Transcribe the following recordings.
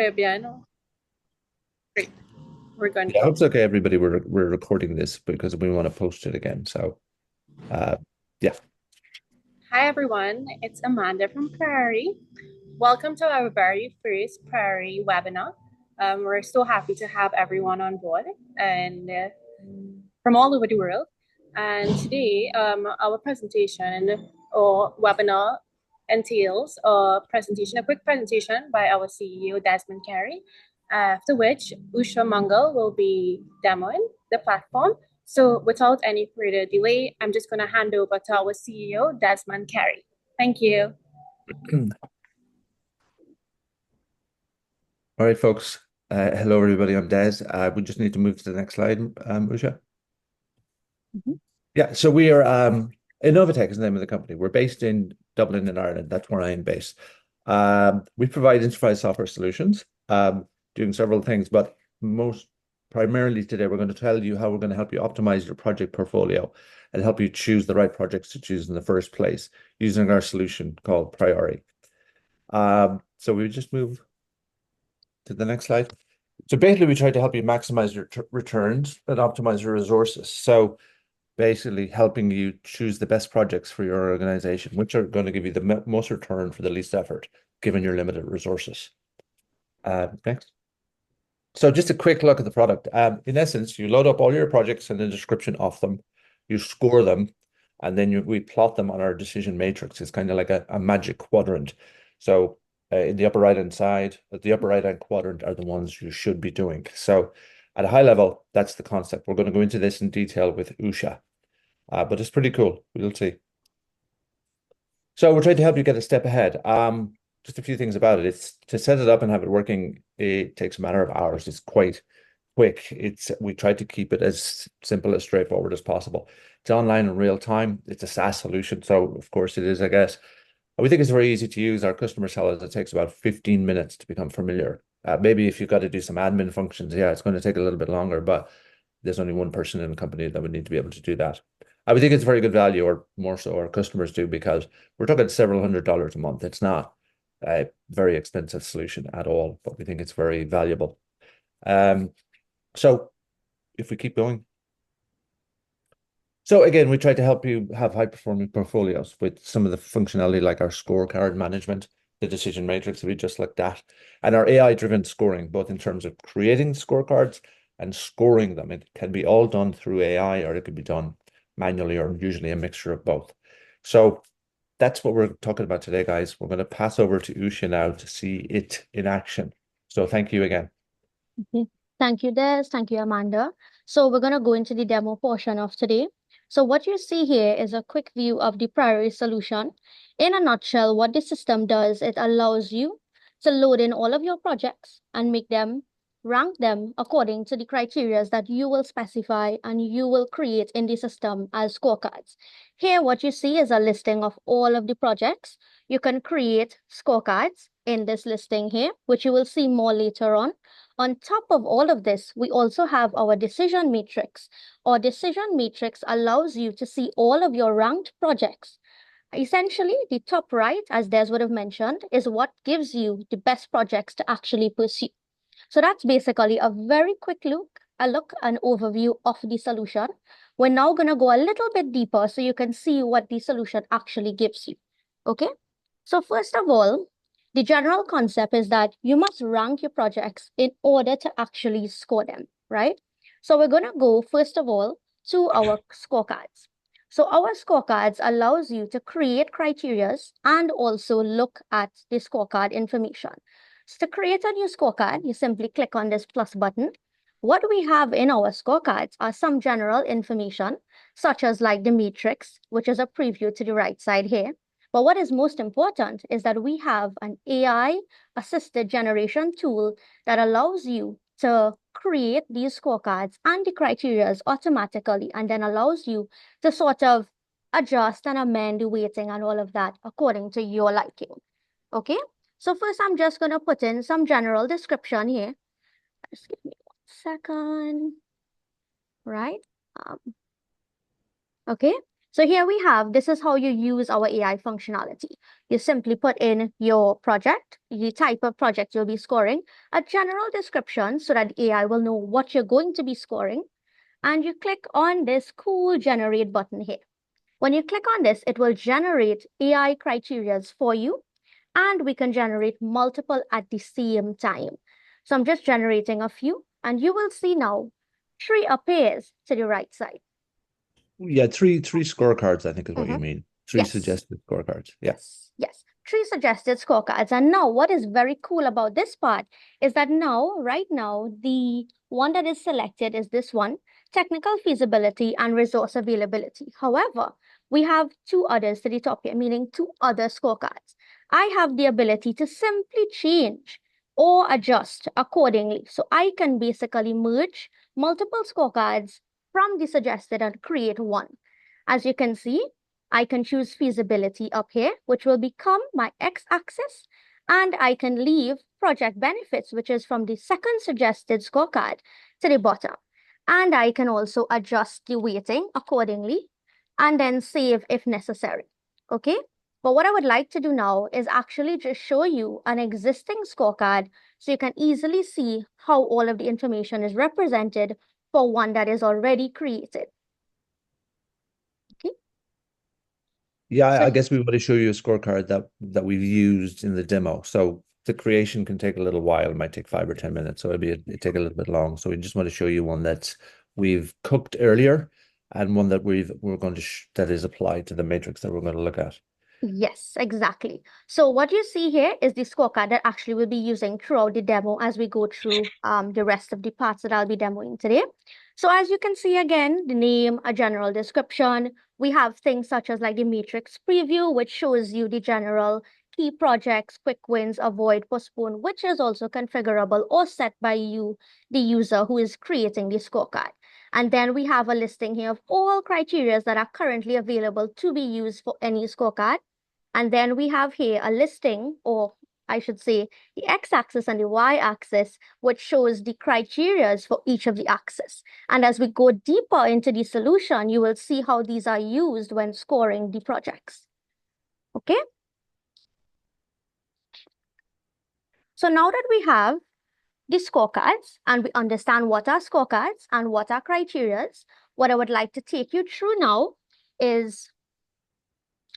Correo piano. Great. We're going. Yeah, I hope it's okay, everybody. We're recording this because we want to post it again. So, uh, yeah. Hi, everyone. It's Amanda from Priorii. Welcome to our very first Priorii webinar. We're so happy to have everyone on board and from all over the world. And today, our presentation or webinar entails a quick presentation by our CEO, Desmond Carey, after which Usha Mangal will be demoing the platform. So without any further delay, I'm just going to hand over to our CEO, Desmond Carey. Thank you. All right, folks. Hello, everybody. I'm Des. We just need to move to the next slide, Usha. Mhm. Yeah, so we are Innovatech is the name of the company. We're based in Dublin in Ireland. That's where I'm based. We provide enterprise software solutions, doing several things, but most primarily today, we're going to tell you how we're going to help you optimize your project portfolio and help you choose the right projects to choose in the first place using our solution called Priorii. So we just move to the next slide. So basically, we try to help you maximize your returns and optimize your resources. So basically helping you choose the best projects for your organization, which are going to give you the most return for the least effort, given your limited resources. Next. So just a quick look at the product. In essence, you load up all your projects and the description of them, you score them, and then we plot them on our decision matrix. It's kind of like a magic quadrant. So in the upper right-hand side, the upper right-hand quadrant are the ones you should be doing. So at a high level, that's the concept. We're going to go into this in detail with Usha, but it's pretty cool. We'll see. So we're trying to help you get a step ahead. Just a few things about it. It's to set it up and have it working, it takes a matter of hours. It's quite quick. We try to keep it as simple as straightforward as possible. It's online in real time. It's a SaaS solution, so of course it is, I guess. We think it's very easy to use. Our customers tell us it takes about 15 minutes to become familiar. Maybe if you've got to do some admin functions, yeah, it's going to take a little bit longer, but there's only one person in the company that would need to be able to do that. I would think it's very good value, or more so our customers do, because we're talking several $100s a month. It's not a very expensive solution at all, but we think it's very valuable. So if we keep going. So again, we try to help you have high performing portfolios with some of the functionality like our scorecard management, the decision matrix that we just looked at, and our AI driven scoring, both in terms of creating scorecards and scoring them. It can be all done through AI or it could be done manually or usually a mixture of both. So that's what we're talking about today, guys. We're going to pass over to Usha now to see it in action. So thank you again. Okay. Thank you, Des. Thank you, Amanda. So we're going to go into the demo portion of today. So what you see here is a quick view of the Priorii solution. In a nutshell, what the system does, it allows you to load in all of your projects and rank them according to the criteria that you will specify and you will create in the system as scorecards. Here, what you see is a listing of all of the projects. You can create scorecards in this listing here, which you will see more later on. On top of all of this, we also have our decision matrix. Our decision matrix allows you to see all of your ranked projects. Essentially, the top right, as Des would have mentioned, is what gives you the best projects to actually pursue. So that's basically a very quick look, an overview of the solution. We're now going to go a little bit deeper so you can see what the solution actually gives you. Okay? So first of all, the general concept is that you must rank your projects in order to actually score them, right? So we're going to go, first of all, to our scorecards. So our scorecards allows you to create criterias and also look at the scorecard information. So to create a new scorecard, you simply click on this plus button. What we have in our scorecards are some general information, such as like the matrix, which is a preview to the right side here. But what is most important is that we have an AI-assisted generation tool that allows you to create these scorecards and the criteria automatically, and then allows you to sort of adjust and amend the weighting and all of that according to your liking. Okay? So first, I'm just going to put in some general description here. Just give me 1 second. Right? Okay. So here we have, this is how you use our AI functionality. You simply put in your project, the type of project you'll be scoring, a general description so that the AI will know what you're going to be scoring, and you click on this cool generate button here. When you click on this, it will generate AI criterias for you, and we can generate multiple at the same time. So I'm just generating a few, and you will see now 3 appears to the right side. Yeah, three scorecards, I think is what you Mhm. mean. Three Yes. suggested scorecards. Yeah. Yes. 3 suggested scorecards. And now what is very cool about this part is that now, right now, the one that is selected is this one, technical feasibility and resource availability. However, we have 2 others to the top here, meaning 2 other scorecards. I have the ability to simply change or adjust accordingly. So I can basically merge multiple scorecards from the suggested and create one. As you can see, I can choose feasibility up here, which will become my x-axis, and I can leave project benefits, which is from the second suggested scorecard, to the bottom. And I can also adjust the weighting accordingly and then save if necessary. Okay? But what I would like to do now is actually just show you an existing scorecard so you can easily see how all of the information is represented for one that is already created. Okay? Yeah, So I guess we want to show you a scorecard that we've used in the demo. So the creation can take a little while. It might take 5 or 10 minutes. So it take a little bit long. So we just want to show you one that we've cooked earlier and one that we're going to that is applied to the matrix that we're going to look at. yes, exactly. So what you see here is the scorecard that actually we'll be using throughout the demo as we go through the rest of the parts that I'll be demoing today. So as you can see again, the name, a general description. We have things such as like the matrix preview, which shows you the general key projects, quick wins, avoid, postpone, which is also configurable or set by you, the user who is creating the scorecard. And then we have a listing here of all criteria that are currently available to be used for any scorecard. And then we have here a listing, or I should say the x-axis and the y-axis, which shows the criteria for each of the axes. And as we go deeper into the solution, you will see how these are used when scoring the projects. Okay? So now that we have the scorecards and we understand what are scorecards and what are criteria, what I would like to take you through now is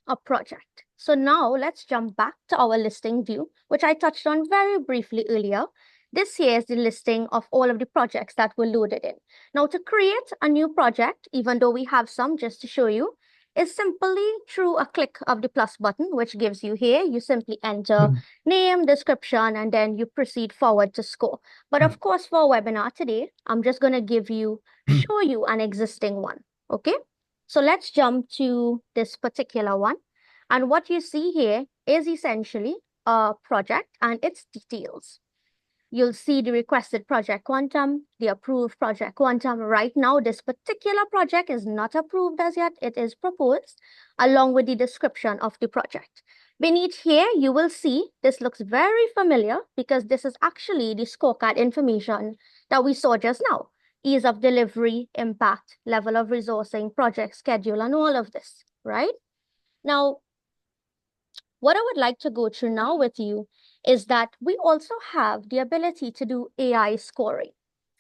a project. So now let's jump back to our listing view, which I touched on very briefly earlier. This here is the listing of all of the projects that were loaded in. Now to create a new project, even though we have some just to show you, is simply through a click of the plus button, which gives you here, you simply enter name, description, and then you proceed forward to score. But of course, for our webinar today, I'm just going to show you an existing one, okay? So let's jump to this particular one. And what you see here is essentially a project and its details. You'll see the requested project quantum, the approved project quantum. Right now, this particular project is not approved as yet. It is proposed, along with the description of the project. Beneath here, you will see this looks very familiar because this is actually the scorecard information that we saw just now. Ease of delivery, impact, level of resourcing, project schedule, and all of this, right? Now, what I would like to go through now with you is that we also have the ability to do AI scoring.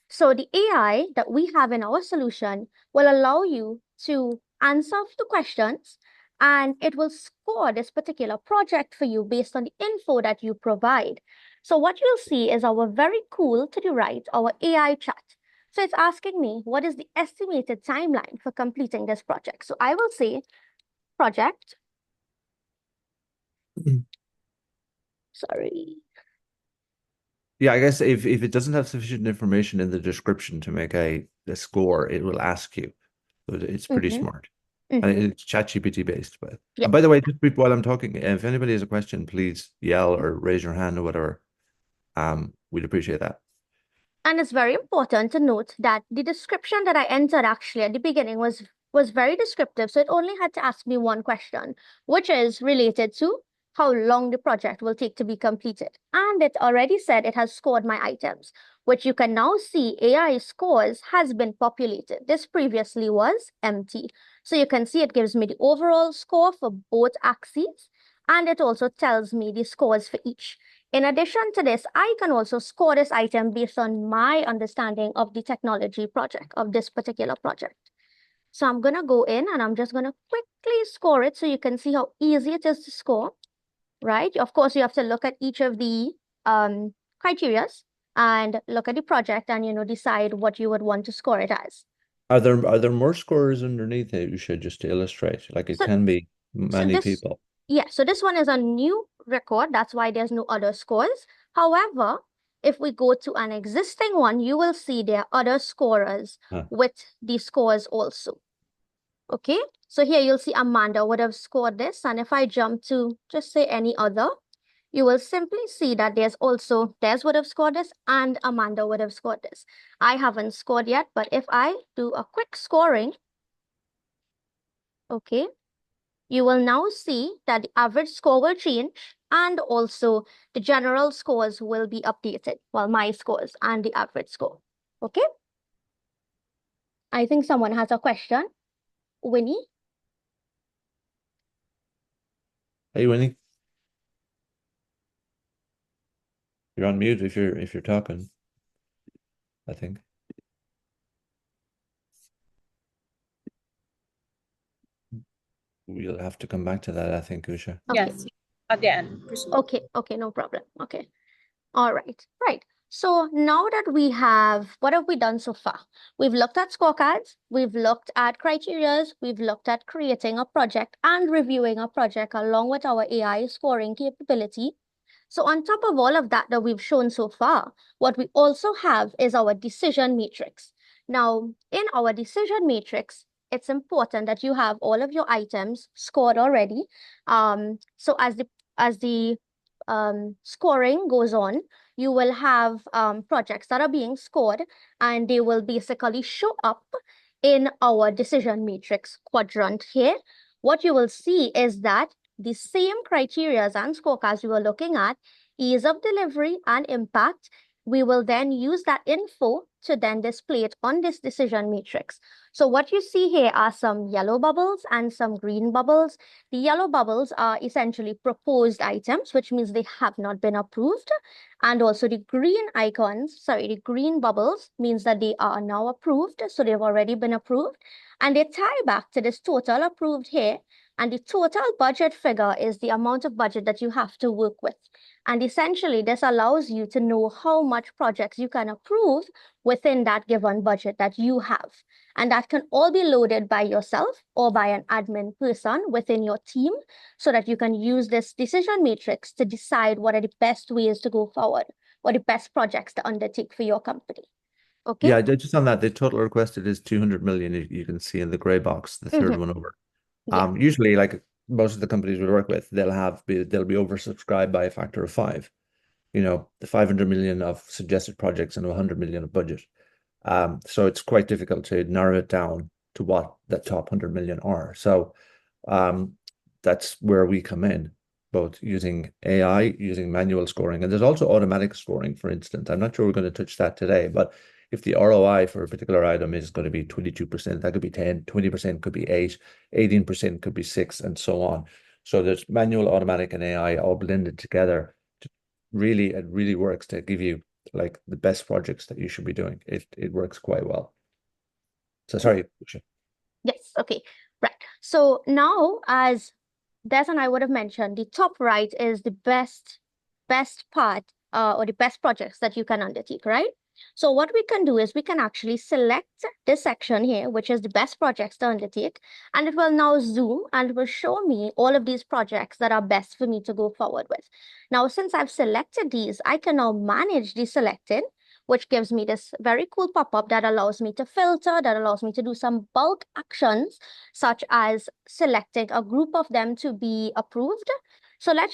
So the AI that we have in our solution will allow you to answer the questions and it will score this particular project for you based on the info that you provide. So what you'll see is our very cool to the right, our AI chat. So it's asking me, what is the estimated timeline for completing this project? So I will say project. Sorry. Yeah, I guess if it doesn't have sufficient information in the description to make a score, it will ask you. So it's pretty smart. And it's ChatGPT based. But Yeah. and by the way, just while I'm talking, if anybody has a question, please yell or raise your hand or whatever. We'd appreciate that. And it's very important to note that the description that I entered actually at the beginning was very descriptive. So it only had to ask me one question, which is related to how long the project will take to be completed. And it already said it has scored my items, which you can now see AI scores has been populated. This previously was empty. So you can see it gives me the overall score for both axes, and it also tells me the scores for each. In addition to this, I can also score this item based on my understanding of the technology project, of this particular project. So I'm going to go in and I'm just going to quickly score it so you can see how easy it is to score, right? Of course, you have to look at each of the criteria and look at the project and, decide what you would want to score it as. Are there more scores underneath it you should just illustrate? Like it can be many people. Yeah, so this one is a new record. That's why there's no other scores. However, if we go to an existing one, you will see there are other scorers with the scores also. Okay, so here you'll see Amanda would have scored this. And if I jump to just say any other, you will simply see that there's also Des would have scored this and Amanda would have scored this. I haven't scored yet, but if I do a quick scoring, okay, you will now see that the average score will change and also the general scores will be updated. Well, my scores and the average score. Okay. I think someone has a question. Winnie? Hey, Winnie. You're on mute if you're talking, I think. We'll have to come back to that, I think, Usha. Okay. Yes, at the end. Okay, no problem. Okay. All right. So now that we have, what have we done so far? We've looked at scorecards, we've looked at criterias, we've looked at creating a project and reviewing a project along with our AI scoring capability. So on top of all of that we've shown so far, what we also have is our decision matrix. Now, in our decision matrix, it's important that you have all of your items scored already. So as the scoring goes on, you will have projects that are being scored, and they will basically show up in our decision matrix quadrant here. What you will see is that the same criteria and scorecards we were looking at, ease of delivery and impact, we will then use that info to then display it on this decision matrix. So what you see here are some yellow bubbles and some green bubbles. The yellow bubbles are essentially proposed items, which means they have not been approved. And also the green the green bubbles means that they are now approved. So they've already been approved. And they tie back to this total approved here. And the total budget figure is the amount of budget that you have to work with. And essentially, this allows you to know how much projects you can approve within that given budget that you have. And that can all be loaded by yourself or by an admin person within your team so that you can use this decision matrix to decide what are the best ways to go forward or the best projects to undertake for your company. Okay. Yeah, just on that, the total requested is 200 million. You can see in the gray box, the third one over. Usually, like most of the companies we work with, they'll be oversubscribed by a factor of 5. The 500 million of suggested projects and 100 million of budget. So it's quite difficult to narrow it down to what the top 100 million are. So that's where we come in, both using AI, using manual scoring, and there's also automatic scoring, for instance. I'm not sure we're going to touch that today, but if the ROI for a particular item is going to be 22%, that could be 10, 20% could be 8, 18% could be 6, and so on. So there's manual, automatic, and AI all blended together. It really works to give you like the best projects that you should be doing. It works quite well. So sorry. Yes, okay, right. So now, as Des and I would have mentioned, the top right is the best part or the best projects that you can undertake, right? So what we can do is we can actually select this section here, which is the best projects to undertake, and it will now zoom and will show me all of these projects that are best for me to go forward with. Now, since I've selected these, I can now manage the selected, which gives me this very cool pop-up that allows me to filter, that allows me to do some bulk actions, such as selecting a group of them to be approved. So let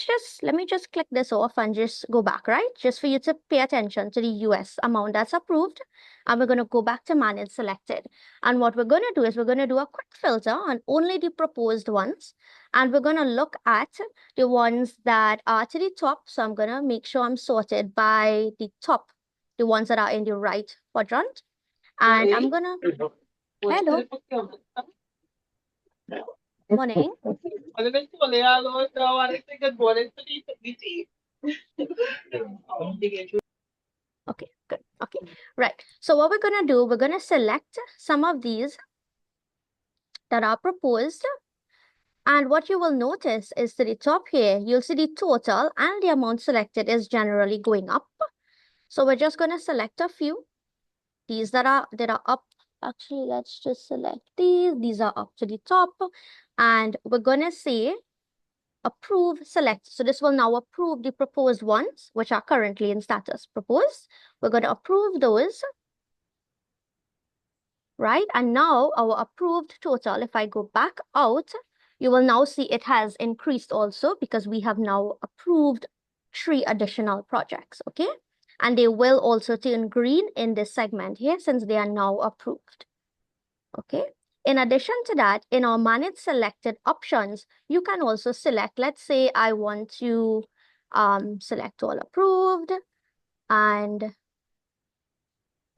me just click this off and just go back, right? Just for you to pay attention to the US amount that's approved. And we're going to go back to manage selected. And what we're going to do is we're going to do a quick filter on only the proposed ones. And we're going to look at the ones that are to the top. So I'm going to make sure I'm sorted by the top, the ones that are in the right quadrant. And I'm going to, hello, morning. Okay, good. Okay, right. So what we're going to do, we're going to select some of these that are proposed. And what you will notice is to the top here, you'll see the total and the amount selected is generally going up. So we're just going to select a few. These that are up. Actually, let's just select these. These are up to the top. And we're going to say approve, select. So this will now approve the proposed ones, which are currently in status proposed. We're going to approve those. Right? And now our approved total, if I go back out, you will now see it has increased also because we have now approved 3 additional projects, okay? And they will also turn green in this segment here since they are now approved, okay? In addition to that, in our manage selected options, you can also select, let's say I want to select all approved and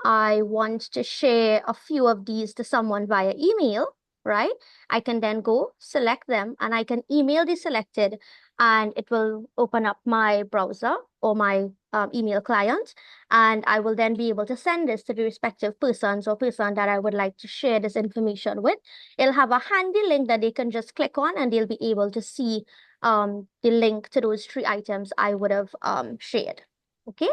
I want to share a few of these to someone via email, right? I can then go select them and I can email the selected and it will open up my browser or my email client. And I will then be able to send this to the respective persons or person that I would like to share this information with. It'll have a handy link that they can just click on and they'll be able to see the link to those 3 items I would have shared, okay?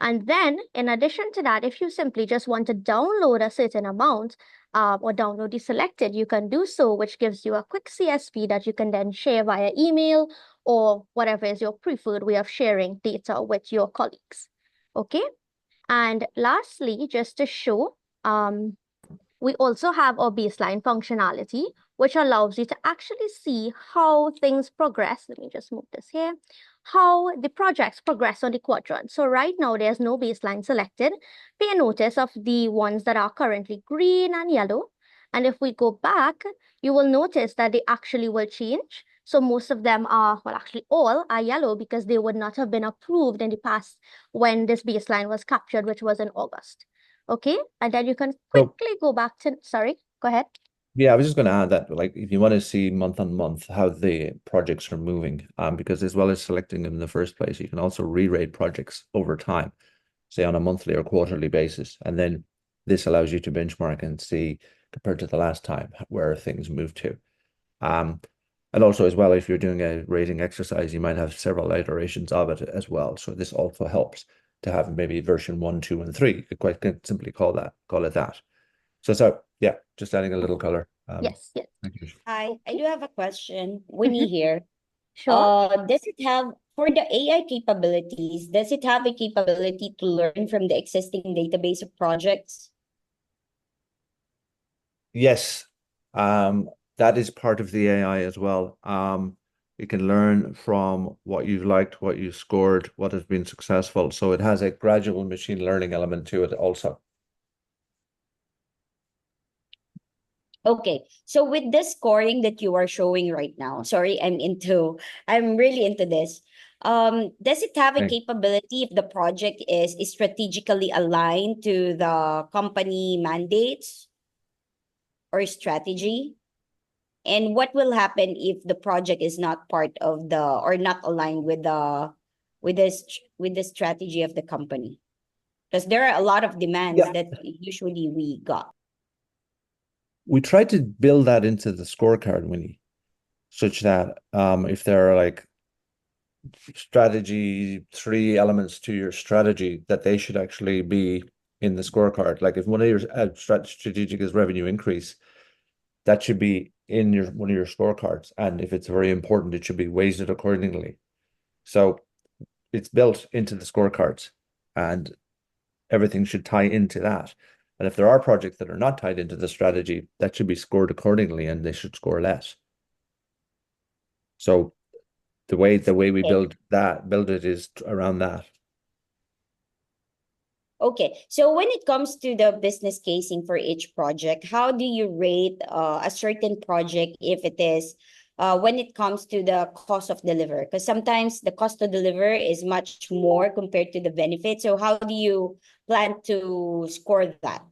And then in addition to that, if you simply just want to download a certain amount or download the selected, you can do so, which gives you a quick CSV that you can then share via email or whatever is your preferred way of sharing data with your colleagues. Okay. And lastly, just to show, we also have our baseline functionality, which allows you to actually see how things progress. Let me just move this here. How the projects progress on the quadrant. So right now, there's no baseline selected. Pay notice of the ones that are currently green and yellow. And if we go back, you will notice that they actually will change. So most of them are, well, actually all are yellow because they would not have been approved in the past when this baseline was captured, which was in August. Okay, and then you can quickly go back to, sorry, go ahead. Yeah, I was just going to add that, like, if you want to see month on month how the projects are moving, because as well as selecting them in the first place, you can also re-rate projects over time, say on a monthly or quarterly basis. And then this allows you to benchmark and see compared to the last time where things move to. And also as well, if you're doing a rating exercise, you might have several iterations of it as well. So this also helps to have maybe version 1, 2, and 3. You could quite simply call it that. So yeah, just adding a little color. Yes, yes. Thank you. Hi, I do have a question. Winnie here. Sure. Does it have, for the AI capabilities, does it have a capability to learn from the existing database of projects? Yes, that is part of the AI as well. It can learn from what you've liked, what you scored, what has been successful. So it has a gradual machine learning element to it also. Okay, so with the scoring that you are showing right now, sorry, I'm really into this. Does it have a Okay. capability if the project is strategically aligned to the company mandates or strategy? And what will happen if the project is not part of the or not aligned with the strategy of the company? Because there are a lot of demands Yeah. that usually we got. We tried to build that into the scorecard, Winnie, such that if there are like strategy, 3 elements to your strategy, that they should actually be in the scorecard. Like if one of your strategic is revenue increase, that should be in one of your scorecards. And if it's very important, it should be weighted accordingly. So it's built into the scorecards and everything should tie into that. And if there are projects that are not tied into the strategy, that should be scored accordingly and they should score less. So the way we build it is around that. Okay, so when it comes to the business casing for each project, how do you rate a certain project if it is when it comes to the cost of deliver? Because sometimes the cost to deliver is much more compared to the benefit. So how do you plan to score that?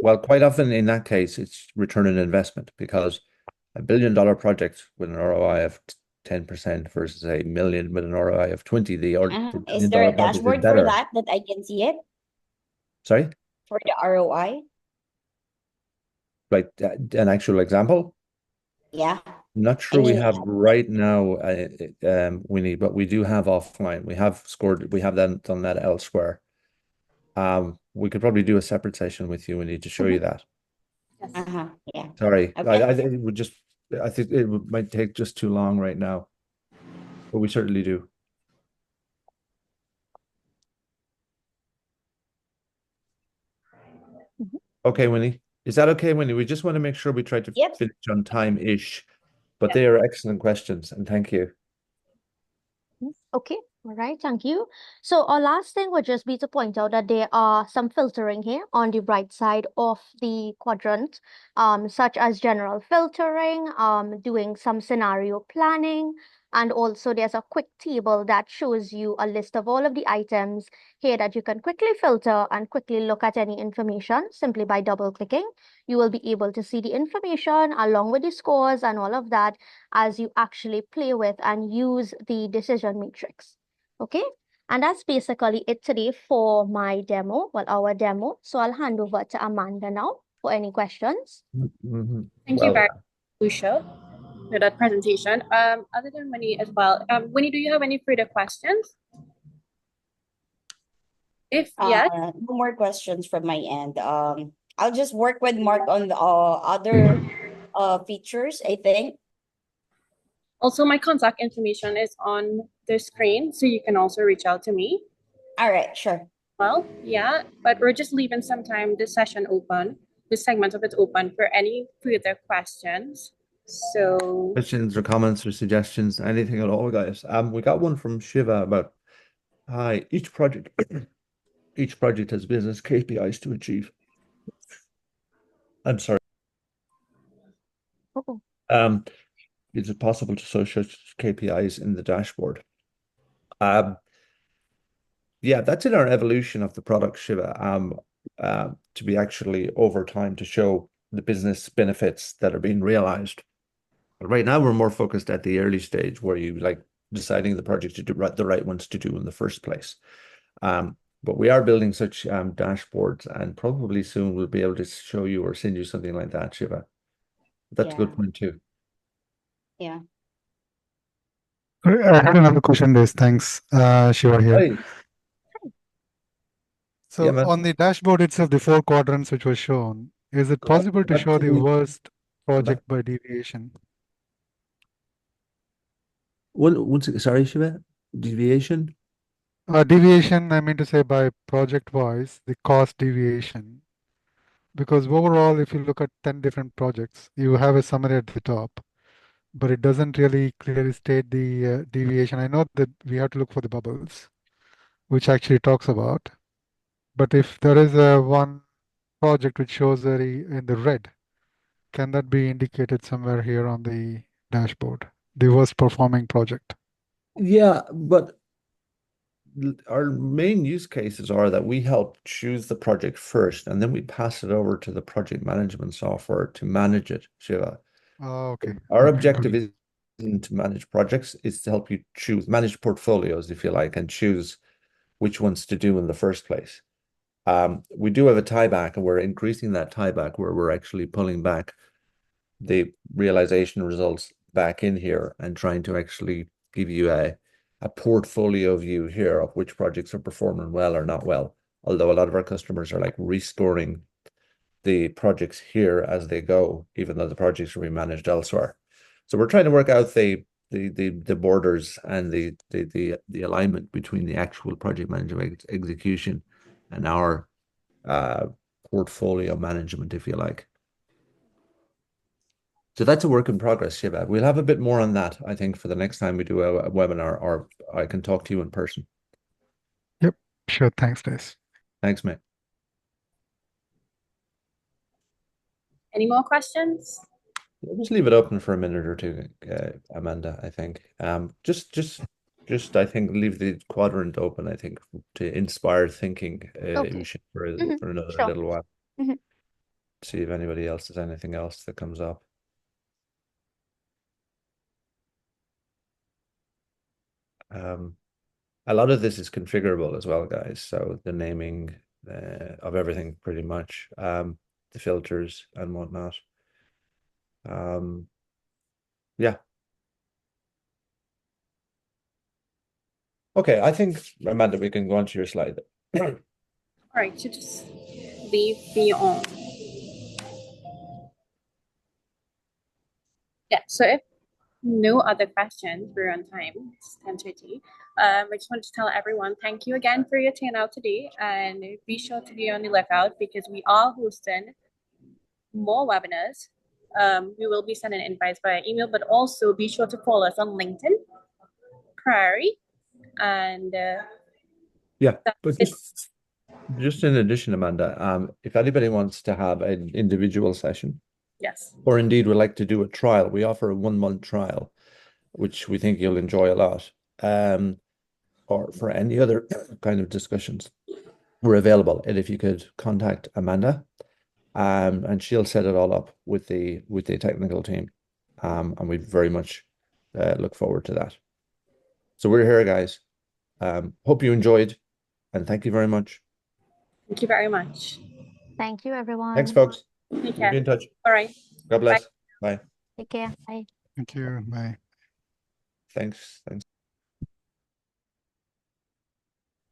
Well, quite often in that case, it's return on investment because $1 billion project with an ROI of 10% versus a million with an ROI of 20, the Is $1 there a billion project is dashboard for better. that I can see it Sorry, for the ROI? like an actual example. Yeah. I'm not sure we mean, have right now, Winnie, but we do have offline. We have done that elsewhere. We could probably do a separate session with you, Winnie, to show you that. uh-huh, yeah. Sorry, Okay. it would just, I think might take just too long right now, but we certainly do. Okay, Winnie. Is that okay, Winnie? We just want to make sure we try to Yep. finish on time-ish, but they are excellent questions, and thank you. Okay, all right, thank you. So our last thing would just be to point out that there are some filtering here on the right side of the quadrant, such as general filtering, doing some scenario planning, and also there's a quick table that shows you a list of all of the items here that you can quickly filter and quickly look at any information simply by double clicking. You will be able to see the information along with the scores and all of that as you actually play with and use the decision matrix. Okay, and that's basically it today for my demo, well, our demo. So I'll hand over to Amanda now for any questions. Thank you very much, Lucia, for that presentation. Other than Winnie as well, Winnie, do you have any further questions? If yes, No more questions from my end. I'll just work with Mark on the other features, I think. also my contact information is on the screen, so you can also reach out to me. All right, sure. Well, yeah, but we're just leaving some time, this session open, this segment of it open for any further questions. So Questions or comments or suggestions, anything at all, guys. We got one from Shiva about hi, each project has business KPIs to achieve. I'm sorry. Is it possible to show such KPIs in the dashboard? Yeah, that's in our evolution of the product, Shiva. To be actually over time to show the business benefits that are being realized. But right now, we're more focused at the early stage where you like deciding the project to do the right ones to do in the first place. But we are building such dashboards, and probably soon we'll be able to show you or send you something like that, Shiva. That's a good point too. Yeah. I had another question, Des. Thanks, Shiva here. Hey. So Yeah, man. on the dashboard itself, the 4 quadrants which were shown, is it possible to show the worst project by deviation? Sorry, Shiva. Deviation? Deviation, I mean to say by project-wise, the cost deviation. Because overall, if you look at 10 different projects, you have a summary at the top, but it doesn't really clearly state the deviation. I know that we have to look for the bubbles, which actually talks about. But if there is one project which shows in the red, can that be indicated somewhere here on the dashboard? The worst performing project. Yeah, but our main use cases are that we help choose the project first, and then we pass it over to the project management software to manage it, Shiva. Oh, okay. Our Okay, objective good. isn't to manage projects, it's to help you manage portfolios, if you like, and choose which ones to do in the first place. We do have a tieback, and we're increasing that tieback where we're actually pulling back the realization results back in here and trying to actually give you a portfolio view here of which projects are performing well or not well. Although a lot of our customers are like rescoring the projects here as they go, even though the projects are being managed elsewhere. So we're trying to work out the borders and the alignment between the actual project management execution and our portfolio management, if you like. So that's a work in progress, Shiva. We'll have a bit more on that, I think, for the next time we do a webinar, or I can talk to you in person. Yep, sure. Thanks, Des. Thanks, mate. Any more questions? We'll just leave it open for a minute or two, Amanda, I think. Just I think leave the quadrant open, I think, to inspire thinking, Okay. for another Sure. little while. Mhm. See if anybody else has anything else that comes up. A lot of this is configurable as well, guys. So the naming of everything pretty much, the filters and whatnot. Yeah. Okay, I think, Amanda, we can go on to your slide. All right, so just leave me on. Yeah, so if no other questions, we're on time. It's 10:30. I just want to tell everyone thank you again for your turnout today, and be sure to be on the lookout because we are hosting more webinars. We will be sending invites via email, but also be sure to follow us on LinkedIn, Priorii, and Yeah, but just in addition, Amanda, if anybody wants to have an individual session, yes, or indeed would like to do a trial, we offer a 1-month trial, which we think you'll enjoy a lot. Or for any other kind of discussions, we're available. And if you could contact Amanda, and she'll set it all up with the technical team, and we very much look forward to that. So we're here, guys. Hope you enjoyed, and thank you very much. thank you very much. Thank you, everyone. Thanks, folks. Take We'll care. be in touch. All right. God bless. Bye. Take care. Bye. Thank you. Bye. Thanks.